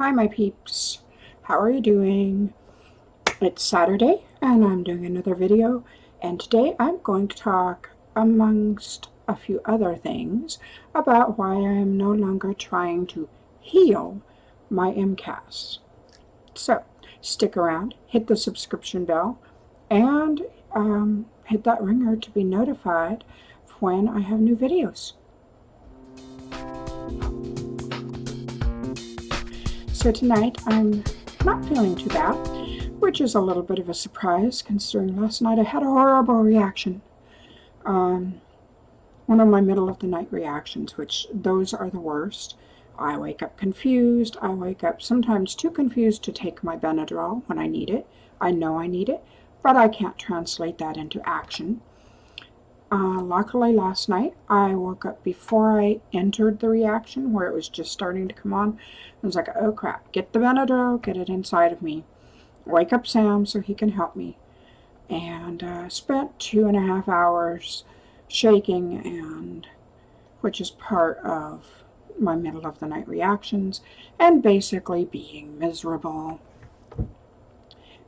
Hi, my peeps. How are you doing? It's Saturday, and I'm doing another video. And today I'm going to talk, amongst a few other things, about why I am no longer trying to heal my MCAS. So, stick around, hit the subscription bell, and hit that ringer to be notified when I have new videos. So tonight I'm not feeling too bad, which is a little bit of a surprise considering last night I had a horrible reaction. One of my middle of the night reactions, which those are the worst. I wake up confused. I wake up sometimes too confused to take my Benadryl when I need it. I know I need it, but I can't translate that into action. Luckily last night I woke up before I entered the reaction where it was just starting to come on. I was like, oh crap, get the Benadryl, get it inside of me. Wake up Sam so he can help me. And spent 2.5 hours shaking, and which is part of my middle of the night reactions, and basically being miserable.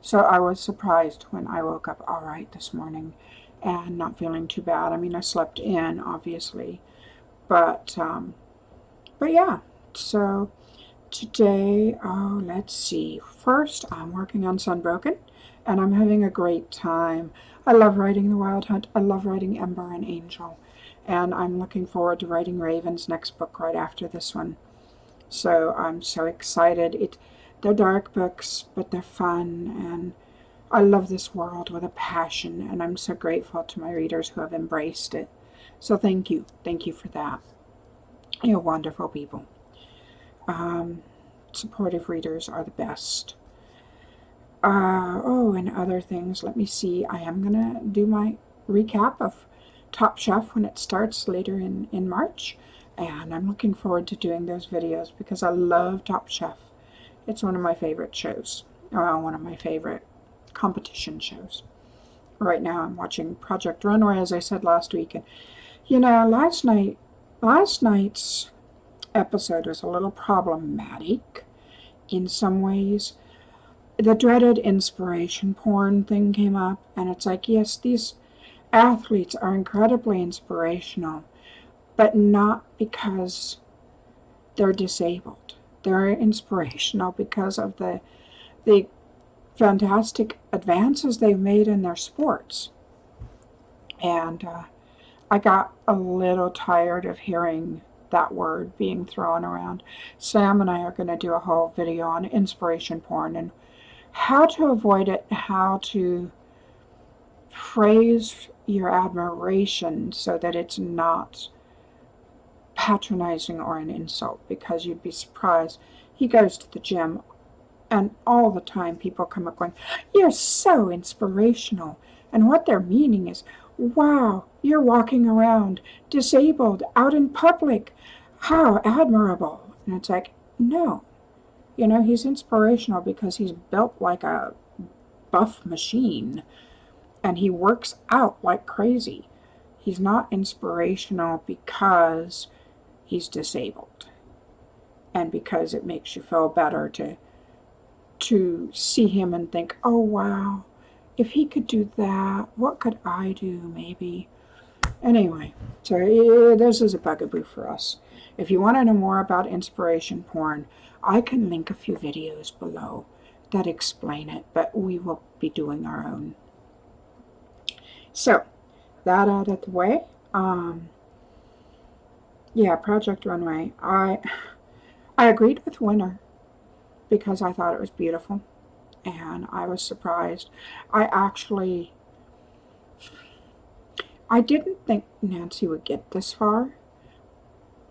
So I was surprised when I woke up all right this morning and not feeling too bad. I mean, I slept in, obviously, but yeah. So today, let's see. First, I'm working on Sunbroken, and I'm having a great time. I love writing The Wild Hunt. I love writing Ember and Angel, and I'm looking forward to writing Raven's next book right after this one. So I'm so excited. They're dark books, but they're fun, and I love this world with a passion, and I'm so grateful to my readers who have embraced it. So thank you. Thank you for that. You're wonderful people. Supportive readers are the best. And other things. Let me see. I am going to do my recap of Top Chef when it starts later in March. And I'm looking forward to doing those videos because I love Top Chef. It's one of my favorite shows. One of my favorite competition shows. Right now I'm watching Project Runway, as I said last week. And, last night's episode was a little problematic in some ways. The dreaded inspiration porn thing came up, and it's like, yes, these athletes are incredibly inspirational, but not because they're disabled. They're inspirational because of the fantastic advances they've made in their sports. And I got a little tired of hearing that word being thrown around. Sam and I are going to do a whole video on inspiration porn and how to avoid it, how to phrase your admiration so that it's not patronizing or an insult, because you'd be surprised. He goes to the gym, and all the time people come up going, you're so inspirational. And what they're meaning is, wow, you're walking around disabled out in public. How admirable. And it's like, no. He's inspirational because he's built like a buff machine and he works out like crazy. He's not inspirational because he's disabled and because it makes you feel better to see him and think, oh wow, if he could do that, what could I do maybe? Anyway, so this is a bugaboo for us. If you want to know more about inspiration porn, I can link a few videos below that explain it, but we will be doing our own. So, that out of the way. Project Runway. I agreed with winner because I thought it was beautiful, and I was surprised. I didn't think Nancy would get this far,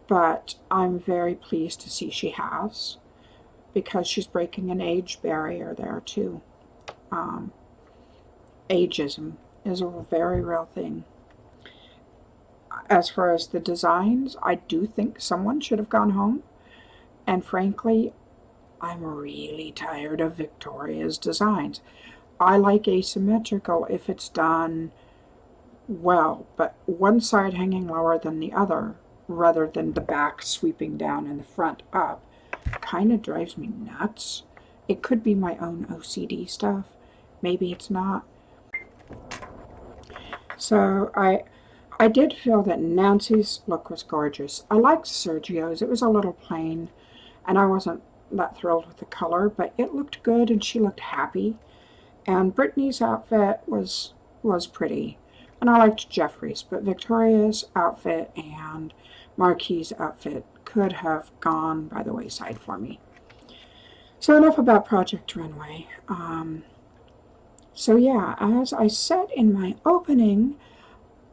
but I'm very pleased to see she has, because she's breaking an age barrier there too. Ageism is a very real thing. As far as the designs, I do think someone should have gone home, and frankly, I'm really tired of Victoria's designs. I like asymmetrical if it's done well, but one side hanging lower than the other rather than the back sweeping down and the front up kind of drives me nuts. It could be my own OCD stuff. Maybe it's not. So I did feel that Nancy's look was gorgeous. I liked Sergio's. It was a little plain, and I wasn't that thrilled with the color, but it looked good and she looked happy. And Brittany's outfit was pretty. And I liked Jeffrey's, but Victoria's outfit and Marquis' outfit could have gone by the wayside for me. So enough about Project Runway. So yeah, as I said in my opening,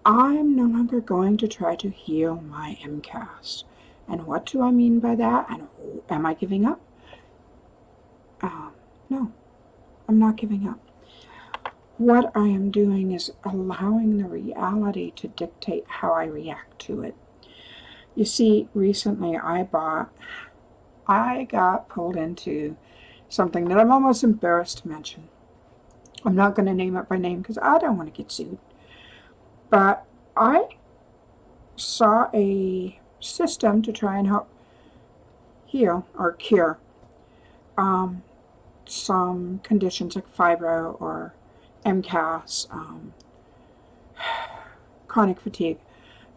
I'm no longer going to try to heal my MCAS. And what do I mean by that? And am I giving up? No, I'm not giving up. What I am doing is allowing the reality to dictate how I react to it. You see, recently I got pulled into something that I'm almost embarrassed to mention. I'm not going to name it by name because I don't want to get sued. But I saw a system to try and help heal or cure some conditions like fibro or MCAS, chronic fatigue,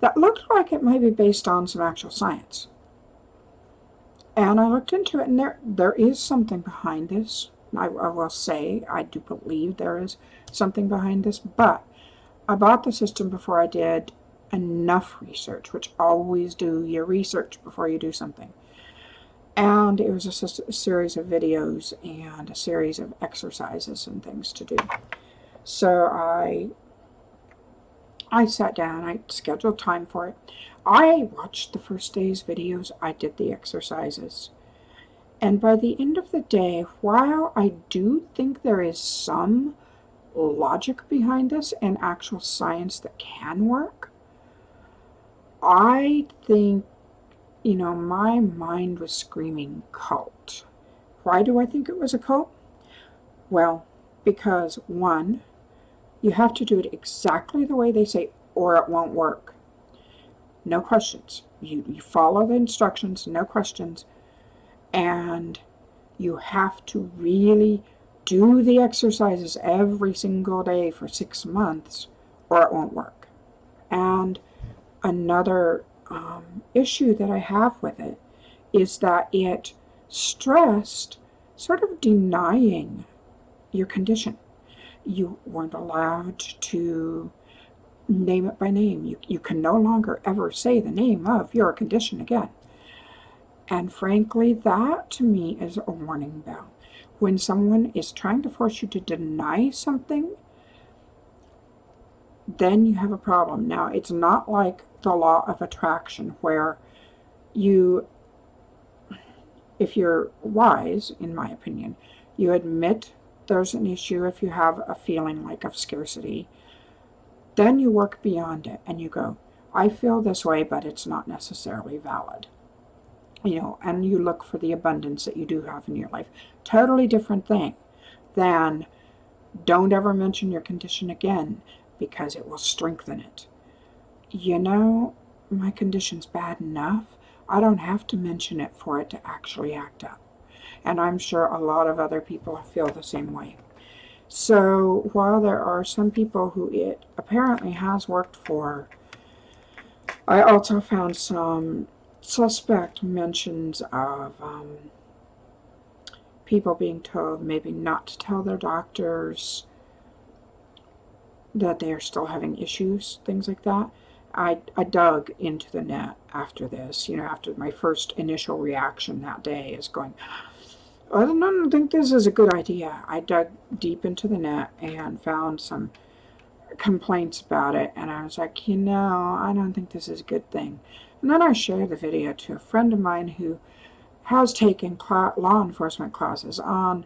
that looked like it might be based on some actual science. And I looked into it, and there is something behind this. I will say, I do believe there is something behind this, but I bought the system before I did enough research, which always do your research before you do something. And it was a series of videos and a series of exercises and things to do. So I sat down, I scheduled time for it. I watched the first day's videos, I did the exercises. And by the end of the day, while I do think there is some logic behind this and actual science that can work, I think, my mind was screaming cult. Why do I think it was a cult? Well, because one, you have to do it exactly the way they say or it won't work. No questions. You follow the instructions, no questions. And you have to really do the exercises every single day for 6 months or it won't work. And another issue that I have with it is that it stressed sort of denying your condition. You weren't allowed to name it by name. You can no longer ever say the name of your condition again. And frankly, that to me is a warning bell. When someone is trying to force you to deny something, then you have a problem. Now, it's not like the law of attraction where if you're wise, in my opinion, you admit there's an issue if you have a feeling like of scarcity. Then you work beyond it and you go, I feel this way, but it's not necessarily valid. And you look for the abundance that you do have in your life. Totally different thing than don't ever mention your condition again because it will strengthen it. My condition's bad enough. I don't have to mention it for it to actually act up. And I'm sure a lot of other people feel the same way. So while there are some people who it apparently has worked for, I also found some suspect mentions of people being told maybe not to tell their doctors that they are still having issues, things like that. I dug into the net after this, after my first initial reaction that day is going, I don't think this is a good idea. I dug deep into the net and found some complaints about it, and I was like, I don't think this is a good thing. And then I shared the video to a friend of mine who has taken law enforcement classes on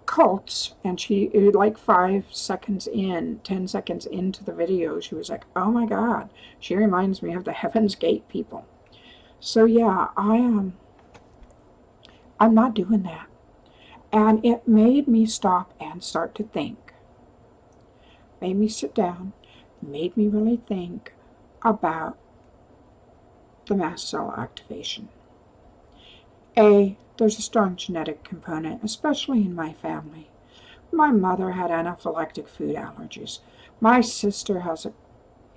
cults, and she, like 5 seconds in, 10 seconds into the video, she was like, oh my God, she reminds me of the Heaven's Gate people. So yeah, I'm not doing that. And it made me stop and start to think. Made me sit down, made me really think about the mast cell activation. There's a strong genetic component, especially in my family. My mother had anaphylactic food allergies. My sister has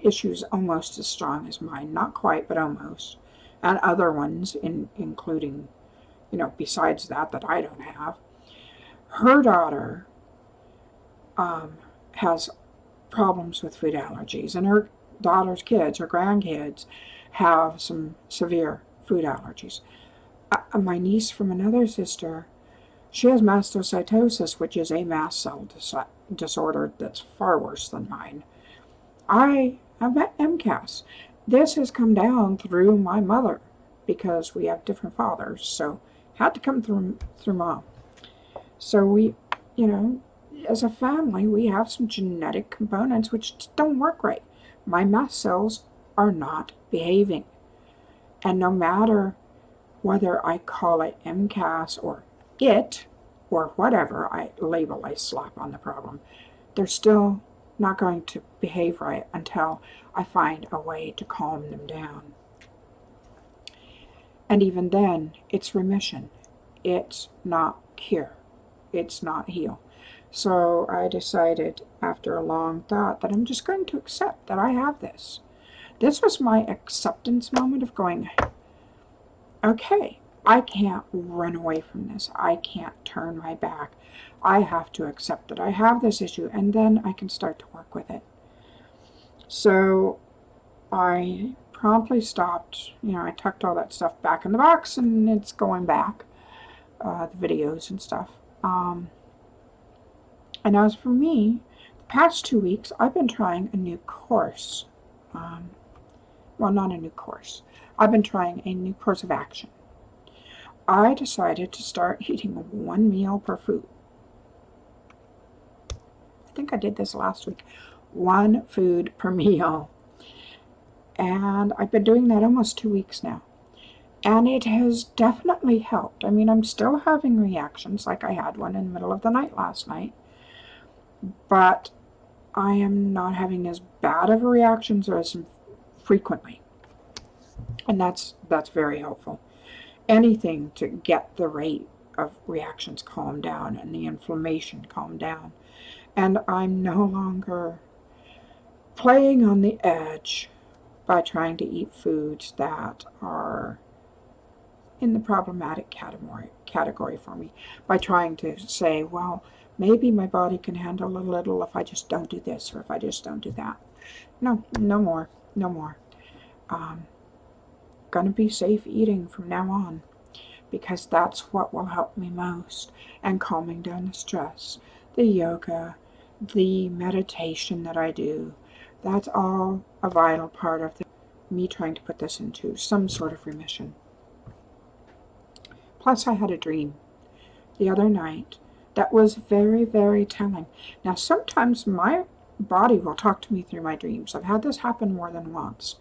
issues almost as strong as mine, not quite, but almost, and other ones, including, besides that I don't have. Her daughter has problems with food allergies, and her daughter's kids, her grandkids, have some severe food allergies. My niece from another sister, she has mastocytosis, which is a mast cell disorder that's far worse than mine. I have MCAS. This has come down through my mother because we have different fathers, so had to come through mom. So we, as a family, we have some genetic components which just don't work right. My mast cells are not behaving. And no matter whether I call it MCAS or it, or whatever label I slap on the problem, they're still not going to behave right until I find a way to calm them down. And even then, it's remission. It's not cure. It's not heal. So I decided after a long thought that I'm just going to accept that I have this. This was my acceptance moment of going, okay, I can't run away from this. I can't turn my back. I have to accept that I have this issue, and then I can start to work with it. So I promptly stopped. I tucked all that stuff back in the box, and it's going back, the videos and stuff. And as for me, the past 2 weeks, I've been trying a new course. Well, not a new course. I've been trying a new course of action. I decided to start eating 1 meal per food. I think I did this last week. 1 food per meal. And I've been doing that almost 2 weeks now. And it has definitely helped. I mean, I'm still having reactions, like I had one in the middle of the night last night. But I am not having as bad of reactions as frequently. And that's very helpful. Anything to get the rate of reactions calmed down and the inflammation calmed down. And I'm no longer playing on the edge by trying to eat foods that are in the problematic category for me, by trying to say, well, maybe my body can handle a little if I just don't do this or if I just don't do that. No more. Gonna be safe eating from now on, because that's what will help me most, and calming down the stress, the yoga, the meditation that I do. That's all a vital part of me trying to put this into some sort of remission. Plus, I had a dream the other night that was very, very telling. Now, sometimes my body will talk to me through my dreams. I've had this happen more than once.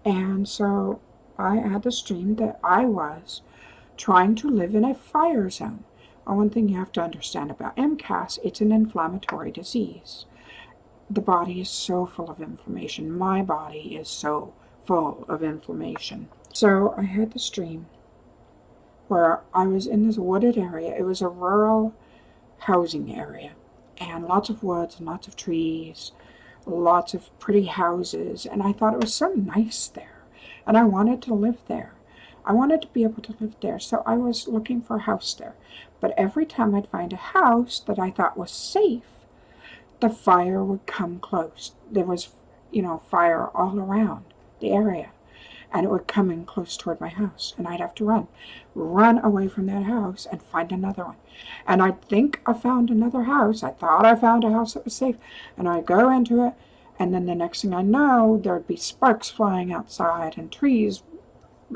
And so I had this dream that I was trying to live in a fire zone. Well, one thing you have to understand about MCAS, it's an inflammatory disease. The body is so full of inflammation. My body is so full of inflammation. So I had this dream where I was in this wooded area. It was a rural housing area, and lots of woods and lots of trees, lots of pretty houses, and I thought it was so nice there, and I wanted to live there. I wanted to be able to live there, so I was looking for a house there. But every time I'd find a house that I thought was safe, the fire would come close. There was, fire all around the area, and it would come in close toward my house, and I'd have to run away from that house and find another one. And I'd think I found another house. I thought I found a house that was safe, and I'd go into it, and then the next thing I know, there'd be sparks flying outside and trees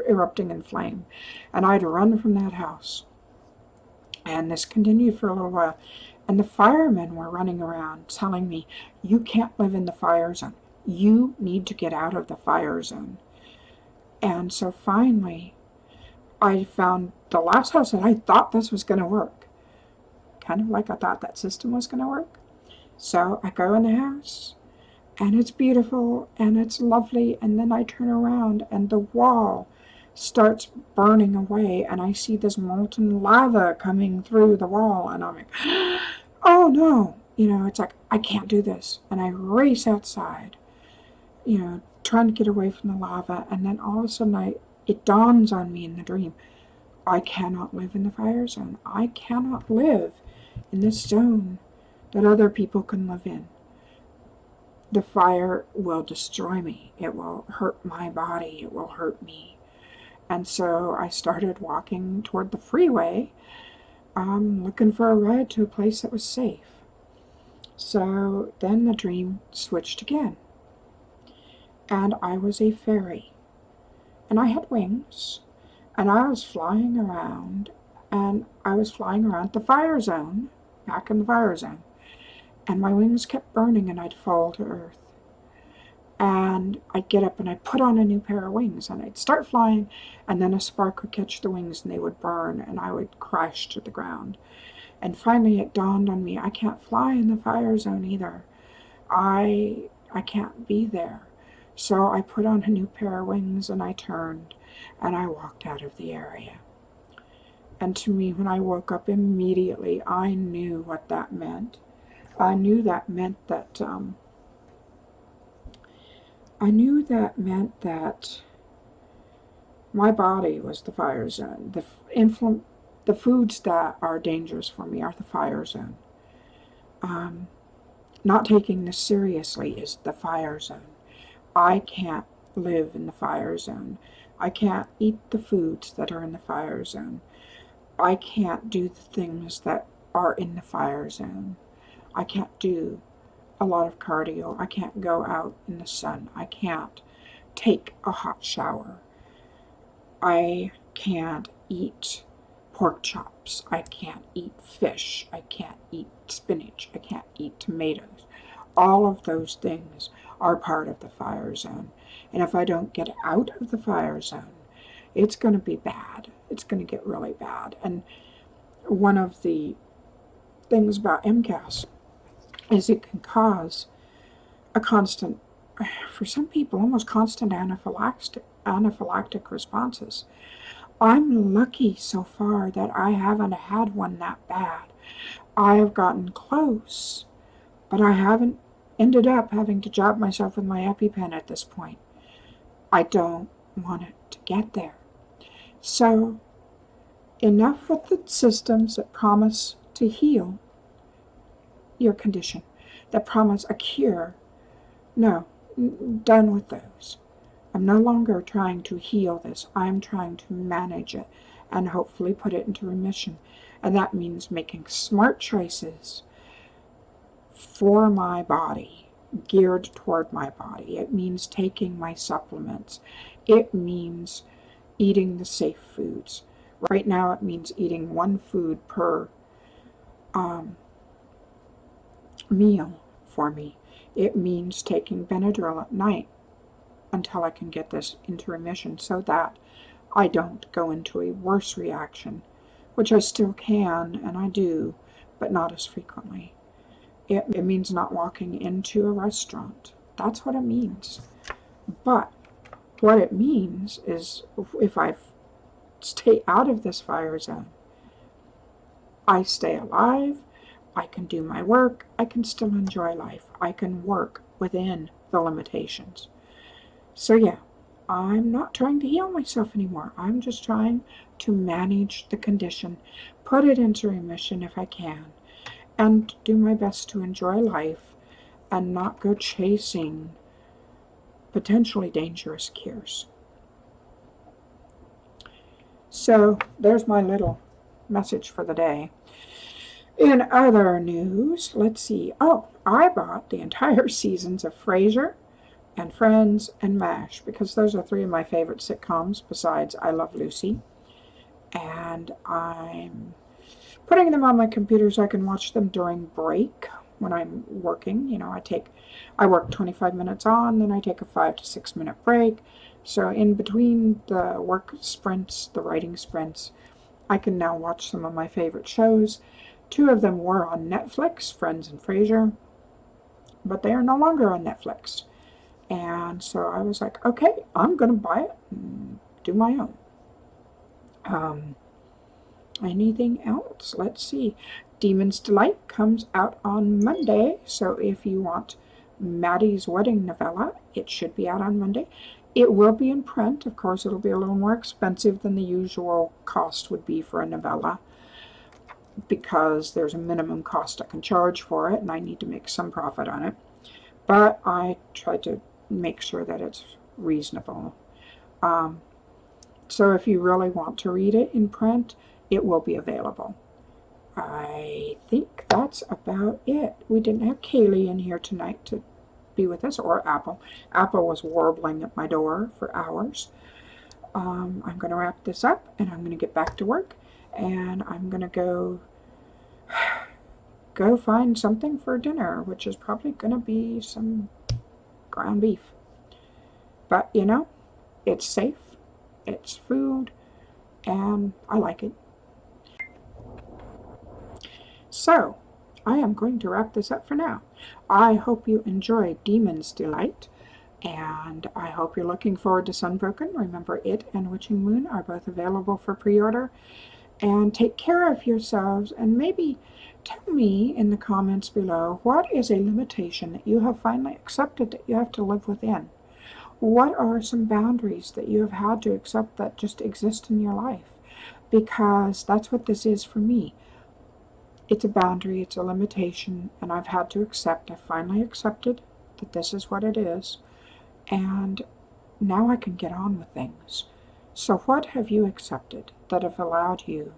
erupting in flame, and I'd run from that house. And this continued for a little while, and the firemen were running around telling me, you can't live in the fire zone. You need to get out of the fire zone. And so finally, I found the last house that I thought this was going to work. Kind of like I thought that system was going to work. So I go in the house, and it's beautiful, and it's lovely, and then I turn around, and the wall starts burning away, and I see this molten lava coming through the wall, and I'm like, oh no, it's like, I can't do this. And I race outside, trying to get away from the lava, and then all of a sudden it dawns on me in the dream, I cannot live in the fire zone. I cannot live in this zone that other people can live in. The fire will destroy me. It will hurt my body. It will hurt me. And so I started walking toward the freeway, looking for a ride to a place that was safe. So then the dream switched again. And I was a fairy. And I had wings. And I was flying around. And I was flying around the fire zone, back in the fire zone. And my wings kept burning, and I'd fall to earth. And I'd get up and I'd put on a new pair of wings, and I'd start flying, and then a spark would catch the wings and they would burn, and I would crash to the ground. And finally it dawned on me, I can't fly in the fire zone either. I can't be there. So I put on a new pair of wings, and I turned and I walked out of the area. And to me, when I woke up immediately, I knew what that meant. I knew that meant that my body was the fire zone. The foods that are dangerous for me are the fire zone. Not taking this seriously is the fire zone. I can't live in the fire zone. I can't eat the foods that are in the fire zone. I can't do the things that are in the fire zone. I can't do a lot of cardio. I can't go out in the sun. I can't take a hot shower. I can't eat pork chops. I can't eat fish. I can't eat spinach. I can't eat tomatoes. All of those things are part of the fire zone. And if I don't get out of the fire zone, it's going to be bad. It's going to get really bad. And one of the things about MCAS is it can cause a constant, for some people, almost constant anaphylactic responses. I'm lucky so far that I haven't had one that bad. I have gotten close, but I haven't ended up having to jab myself with my EpiPen at this point. I don't want it to get there. So, enough with the systems that promise to heal your condition, that promise a cure. No, done with those. I'm no longer trying to heal this. I'm trying to manage it and hopefully put it into remission. And that means making smart choices for my body, geared toward my body. It means taking my supplements. It means eating the safe foods. Right now it means eating one food per meal for me. It means taking Benadryl at night until I can get this into remission so that I don't go into a worse reaction, which I still can, and I do, but not as frequently. It means not walking into a restaurant. That's what it means. But what it means is if I stay out of this fire zone, I stay alive, I can do my work, I can still enjoy life, I can work within the limitations. So yeah, I'm not trying to heal myself anymore. I'm just trying to manage the condition, put it into remission if I can, and do my best to enjoy life and not go chasing potentially dangerous cures. So there's my little message for the day. In other news, let's see. Oh, I bought the entire seasons of Frasier and Friends and MASH because those are three of my favorite sitcoms besides I Love Lucy. And I'm putting them on my computer so I can watch them during break when I'm working. I work 25 minutes on, then I take a 5 to 6 minute break. So in between the work sprints, the writing sprints, I can now watch some of my favorite shows. 2 of them were on Netflix, Friends and Frasier, but they are no longer on Netflix. And so I was like, okay, I'm going to buy it and do my own. Anything else? Let's see. Demon's Delight comes out on Monday, so if you want Maddie's Wedding novella, it should be out on Monday. It will be in print. Of course, it'll be a little more expensive than the usual cost would be for a novella, because there's a minimum cost I can charge for it, and I need to make some profit on it. But I try to make sure that it's reasonable. So if you really want to read it in print, it will be available. I think that's about it. We didn't have Kaylee in here tonight to be with us, or Apple. Apple was warbling at my door for hours. I'm going to wrap this up, and I'm going to get back to work, and I'm going to go find something for dinner, which is probably going to be some ground beef. But, you know, it's safe, it's food, and I like it. So, I am going to wrap this up for now. I hope you enjoy Demon's Delight, and I hope you're looking forward to Sunbroken. Remember, it and Witching Moon are both available for pre-order. And take care of yourselves, and maybe tell me in the comments below, what is a limitation that you have finally accepted that you have to live within? What are some boundaries that you have had to accept that just exist in your life? Because that's what this is for me. It's a boundary, it's a limitation, and I've had to accept. I finally accepted that this is what it is, and now I can get on with things. So what have you accepted that have allowed you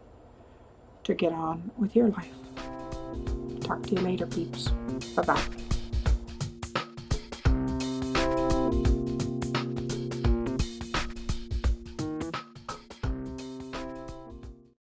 to get on with your life? Talk to you later, peeps. Bye-bye.